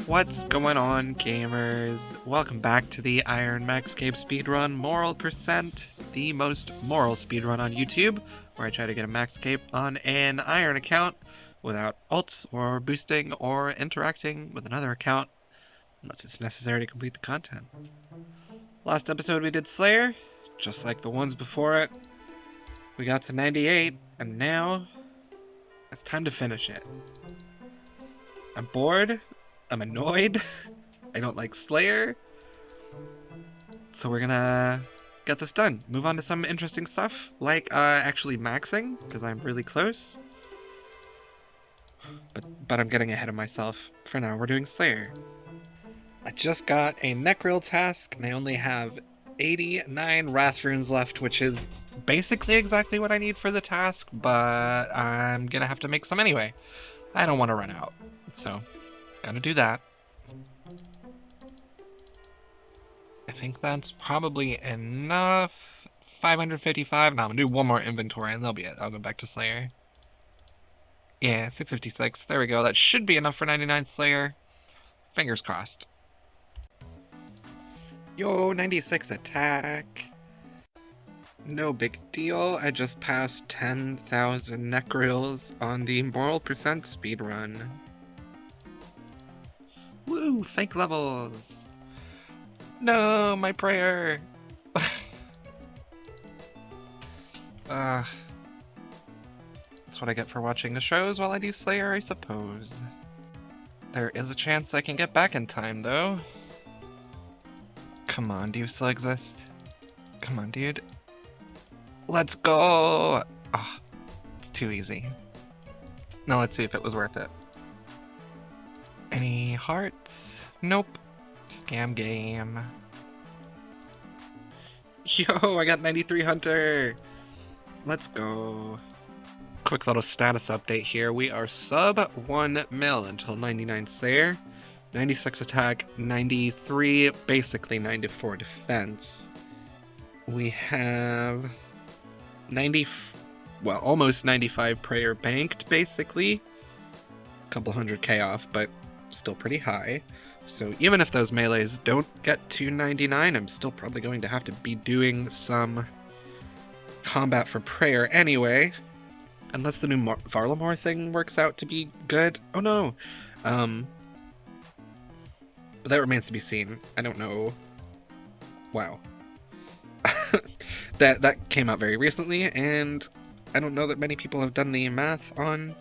What's going on, gamers? Welcome back to the Maxcape speedrun moral percent, the most moral speedrun on YouTube, where I try to get a Maxcape on an iron account without ults or boosting or interacting with another account, unless it's necessary to complete the content. Last episode we did Slayer, just like the ones before it. We got to 98, and now it's time to finish it. I'm bored. I'm annoyed. I don't like Slayer. So we're gonna get this done. Move on to some interesting stuff, like actually maxing, because I'm really close. But I'm getting ahead of myself. For now, we're doing Slayer. I just got a Nechril task, and I only have 89 Wrath runes left, which is basically exactly what I need for the task, but I'm gonna have to make some anyway. I don't want to run out, so gotta do that. I think that's probably enough. 555. Now I'm gonna do one more inventory and that'll be it. I'll go back to Slayer. Yeah, 656. There we go. That should be enough for 99 Slayer. Fingers crossed. Yo, 96 attack. No big deal. I just passed 10,000 Nechrils on the moral percent speedrun. Woo, fake levels. No, my prayer. That's what I get for watching the shows while I do Slayer, I suppose. There is a chance I can get back in time, though. Come on, do you still exist? Come on, dude. Let's go! Ah, it's too easy. Now let's see if it was worth it. Any hearts? Nope. Scam game. Yo, I got 93 Hunter! Let's go. Quick little status update here. We are sub 1 mil until 99 Slayer, 96 attack, 93, basically 94 defense. We have almost 95 prayer banked, basically. A couple 100k off, but still pretty high. So even if those melees don't get to 99, I'm still probably going to have to be doing some combat for prayer anyway. Unless the new Varlamore thing works out to be good. Oh no! But that remains to be seen. I don't know. Wow. That came out very recently, and I don't know that many people have done the math on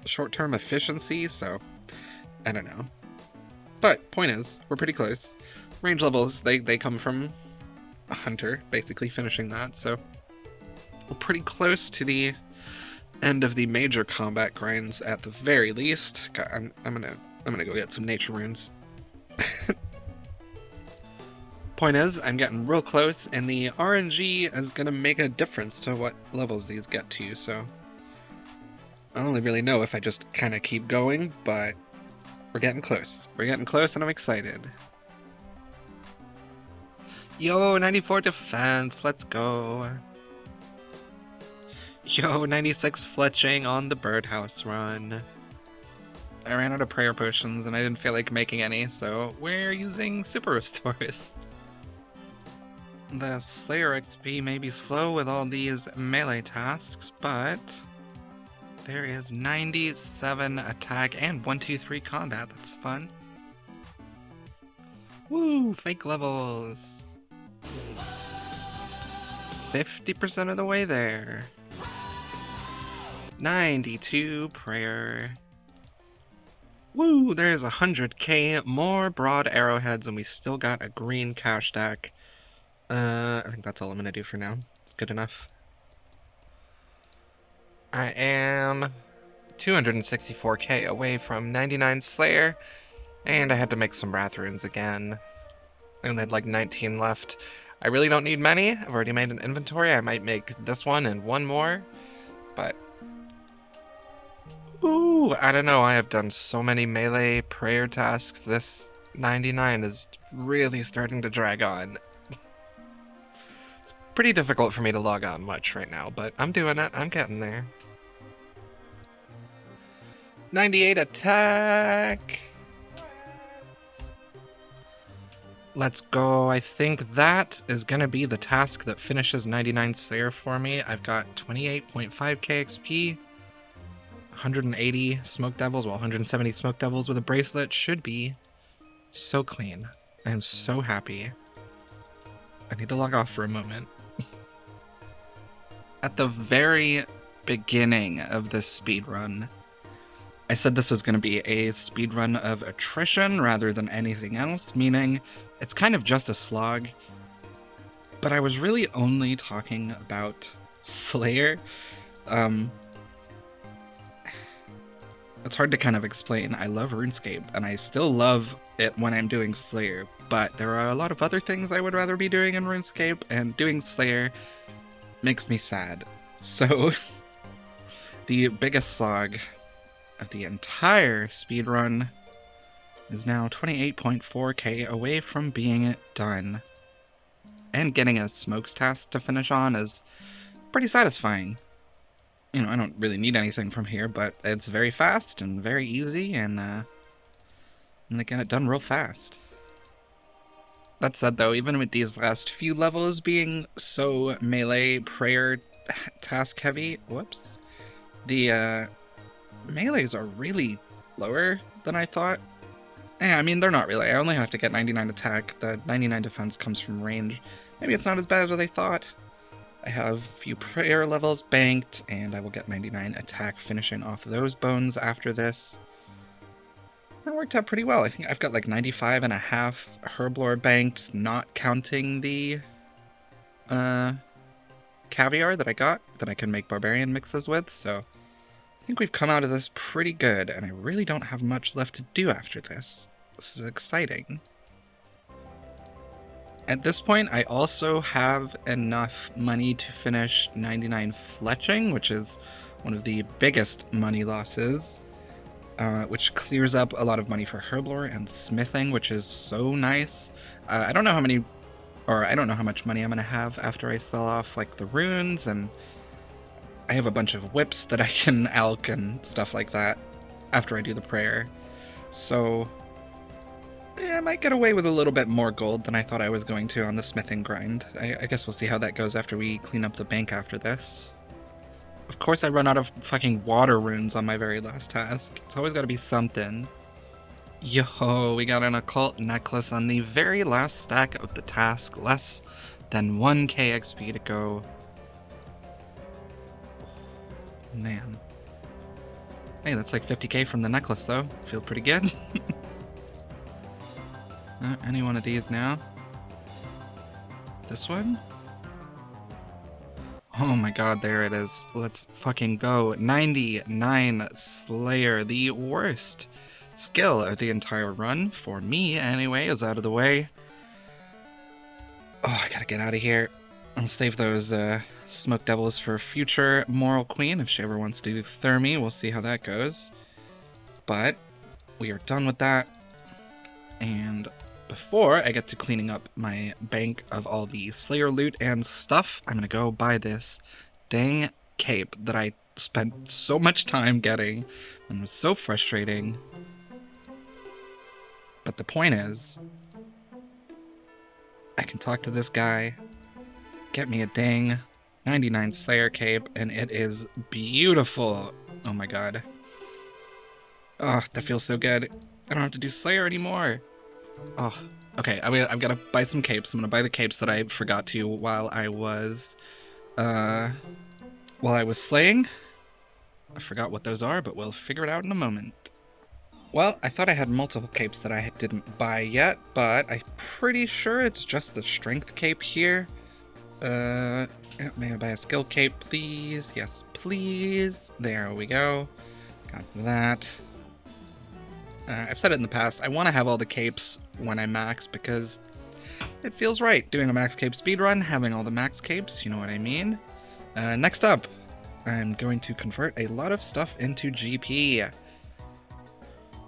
short-term efficiency, so I don't know. But point is, we're pretty close. Range levels, they come from a hunter, basically finishing that, so we're pretty close to the end of the major combat grinds at the very least. God, I'm gonna go get some nature runes. Point is, I'm getting real close, and the RNG is gonna make a difference to what levels these get to, so I only really know if I just kind of keep going, but we're getting close. We're getting close, and I'm excited. Yo, 94 defense, let's go. Yo, 96 fletching on the birdhouse run. I ran out of prayer potions, and I didn't feel like making any, so we're using super restores. The Slayer XP may be slow with all these melee tasks, but there is 97 attack and 1-2-3 combat. That's fun. Woo! Fake levels. 50% of the way there. 92 prayer. Woo! There's 100k more broad arrowheads, and we still got a green cash stack. I think that's all I'm gonna do for now. It's good enough. I am 264k away from 99 Slayer, and I had to make some Wrath runes again. I only had like 19 left. I really don't need many. I've already made an inventory. I might make this one and one more, but ooh, I don't know. I have done so many melee prayer tasks. This 99 is really starting to drag on. It's pretty difficult for me to log on much right now, but I'm doing it. I'm getting there. 98 attack. Let's go. I think that is going to be the task that finishes 99 Slayer for me. I've got 28.5k XP, 180 Smoke Devils, well, 170 Smoke Devils with a bracelet. Should be so clean. I'm so happy. I need to log off for a moment. At the very beginning of this speedrun, I said this was going to be a speedrun of attrition rather than anything else, meaning it's kind of just a slog. But I was really only talking about Slayer. It's hard to kind of explain. I love RuneScape, and I still love it when I'm doing Slayer, but there are a lot of other things I would rather be doing in RuneScape, and doing Slayer makes me sad. So, the biggest slog of the entire speedrun is now 28.4k away from being done. And getting a smokes task to finish on is pretty satisfying. You know, I don't really need anything from here, but it's very fast and very easy, and I get it done real fast. That said, though, even with these last few levels being so melee prayer task heavy, whoops, the melees are really lower than I thought. I mean, they're not really. I only have to get 99 attack. The 99 defense comes from range. Maybe it's not as bad as I thought. I have a few prayer levels banked, and I will get 99 attack finishing off those bones after this. That worked out pretty well. I think I've got like 95 and a half herblore banked, not counting the caviar that I got that I can make barbarian mixes with, so I think we've come out of this pretty good, and I really don't have much left to do after this. This is exciting. At this point, I also have enough money to finish 99 Fletching, which is one of the biggest money losses, which clears up a lot of money for herblore and smithing, which is so nice. I don't know how much money I'm going to have after I sell off like the runes, and I have a bunch of whips that I can alch and stuff like that after I do the prayer. So yeah, I might get away with a little bit more gold than I thought I was going to on the smithing grind. I guess we'll see how that goes after we clean up the bank after this. Of course I run out of fucking water runes on my very last task. It's always got to be something. Yo, we got an occult necklace on the very last stack of the task. Less than 1k XP to go. Man. Hey, that's like 50k from the necklace though. Feel pretty good. Any one of these now? This one? Oh my god, there it is. Let's fucking go. 99 Slayer, the worst skill of the entire run, for me anyway, is out of the way. Oh, I gotta get out of here. I'll save those Smoke Devils for future Moral Queen if she ever wants to do Thermi. We'll see how that goes. But we are done with that. And before I get to cleaning up my bank of all the Slayer loot and stuff, I'm gonna go buy this dang cape that I spent so much time getting and was so frustrating. But the point is, I can talk to this guy, get me a dang 99 Slayer cape, and it is beautiful. Oh my god. Oh, that feels so good. I don't have to do Slayer anymore. Oh, okay, I've got to buy some capes. I'm gonna buy the capes that I forgot to while I was slaying. I forgot what those are, but we'll figure it out in a moment. Well, I thought I had multiple capes that I didn't buy yet, but I'm pretty sure it's just the strength cape here. May I buy a skill cape, please? Yes, please. There we go. Got that. I've said it in the past, I want to have all the capes when I max because it feels right. Doing a max cape speedrun, having all the max capes, you know what I mean? Next up, I'm going to convert a lot of stuff into GP.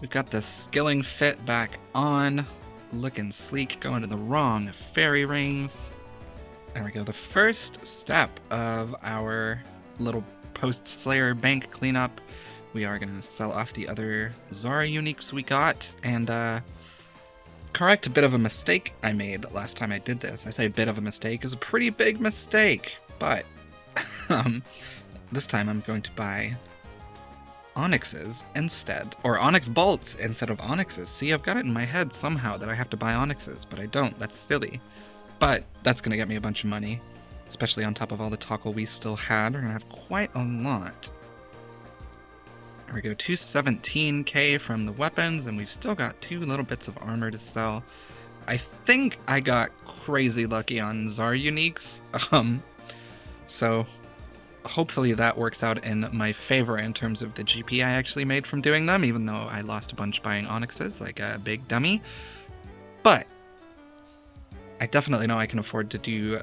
We've got the skilling fit back on, looking sleek, going to the wrong fairy rings. There we go, the first step of our little post-Slayer bank cleanup. We are going to sell off the other Zorrah uniques we got, and correct a bit of a mistake I made last time I did this. I say a bit of a mistake. It was a pretty big mistake, but this time I'm going to buy onyxes instead, or onyx bolts instead of onyxes. See, I've got it in my head somehow that I have to buy onyxes, but I don't. That's silly. But that's going to get me a bunch of money, especially on top of all the tackle we still had. We're going to have quite a lot. There we go, 217k from the weapons, and we've still got 2 little bits of armor to sell. I think I got crazy lucky on Zorrah uniques, so hopefully that works out in my favor in terms of the GP I actually made from doing them, even though I lost a bunch buying onyxes like a big dummy. But I definitely know I can afford to do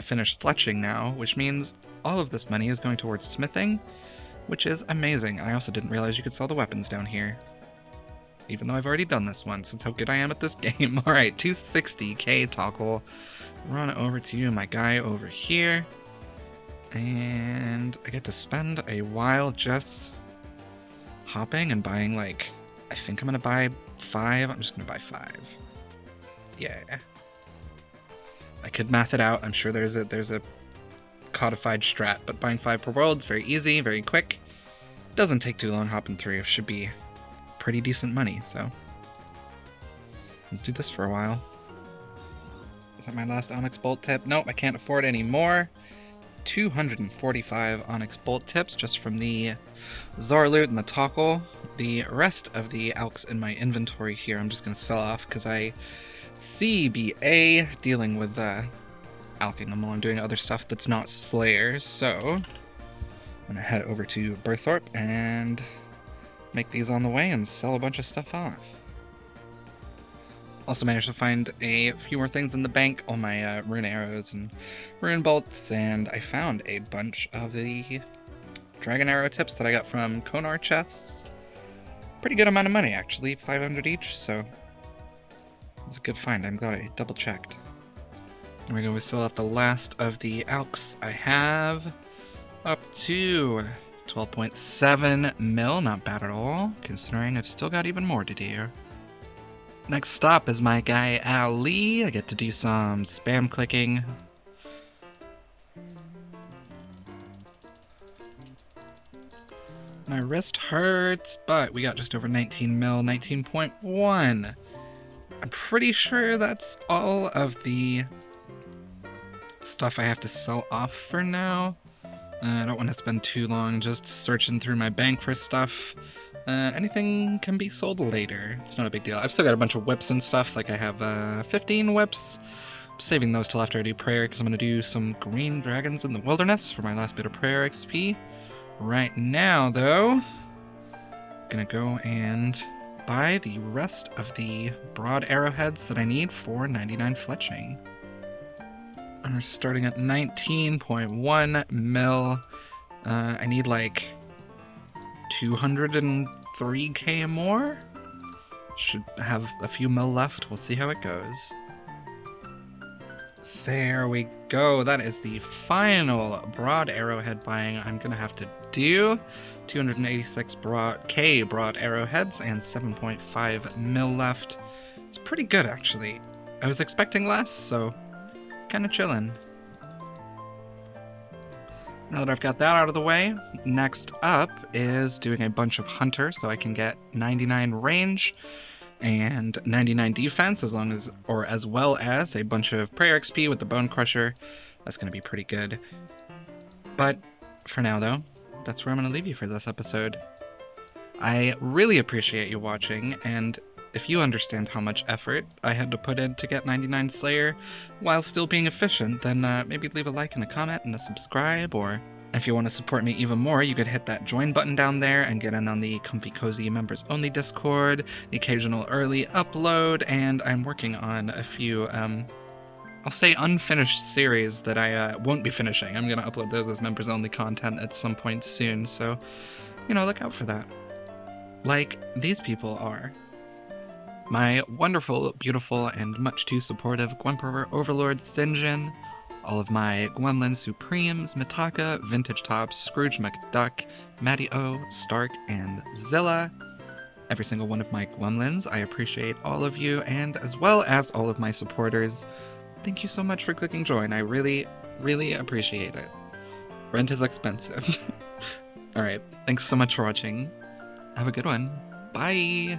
finish fletching now, which means all of this money is going towards smithing, which is amazing. I also didn't realize you could sell the weapons down here, even though I've already done this once. That's how good I am at this game. Alright, 260k tackle. Run over to my guy over here. And I get to spend a while just hopping and buying, like, I think I'm going to buy 5. I'm just going to buy 5. Yeah. I could math it out. I'm sure there's a codified strat, but buying 5 per world is very easy, very quick. Doesn't take too long hopping through. Should be pretty decent money, so let's do this for a while. Is that my last onyx bolt tip? Nope, I can't afford any more. 245 onyx bolt tips just from the Zorrah loot and the tackle. The rest of the alks in my inventory here I'm just going to sell off because I CBA dealing with alking them while I'm doing other stuff that's not Slayers. So I'm going to head over to Burthorpe and make these on the way and sell a bunch of stuff off. Also managed to find a few more things in the bank, all my rune arrows and rune bolts, and I found a bunch of the dragon arrow tips that I got from Konar chests. Pretty good amount of money actually, 500 each, so it's a good find. I'm glad I double checked. There we go, we still have the last of the alks I have. Up to 12.7 mil, not bad at all, considering I've still got even more to do. Next stop is my guy Ali. I get to do some spam clicking. My wrist hurts, but we got just over 19 mil, 19.1. I'm pretty sure that's all of the stuff I have to sell off for now. I don't want to spend too long just searching through my bank for stuff. Anything can be sold later. It's not a big deal. I've still got a bunch of whips and stuff. Like I have 15 whips. I'm saving those till after I do prayer because I'm going to do some green dragons in the wilderness for my last bit of prayer XP. Right now, though, I'm going to go and buy the rest of the broad arrowheads that I need for 99 fletching. And we're starting at 19.1 mil. I need like 203k more. Should have a few mil left. We'll see how it goes. There we go. That is the final broad arrowhead buying I'm gonna have to do. 286 broad arrowheads and 7.5 mil left. It's pretty good actually. I was expecting less, so kind of chilling. Now that I've got that out of the way, next up is doing a bunch of hunter so I can get 99 range and 99 defense as well as a bunch of prayer XP with the bone crusher. That's going to be pretty good. But for now though, that's where I'm going to leave you for this episode. I really appreciate you watching, and if you understand how much effort I had to put in to get 99 Slayer while still being efficient, then maybe leave a like and a comment and a subscribe, or if you want to support me even more, you could hit that join button down there and get in on the Comfy Cozy Members Only Discord, the occasional early upload, and I'm working on a few, I'll say unfinished series that I won't be finishing. I'm going to upload those as members only content at some point soon, so, you know, look out for that. Like these people are. My wonderful, beautiful, and much too supportive Gwemperor Overlord Sinjin, all of my Gwemlin Supremes, Mitaka, Vintage Tops, Scrooge McDuck, Matty O, Stark, and Zilla, every single one of my gremlins. I appreciate all of you, and as well as all of my supporters. Thank you so much for clicking join. I really, really appreciate it. Rent is expensive. Alright, thanks so much for watching. Have a good one. Bye!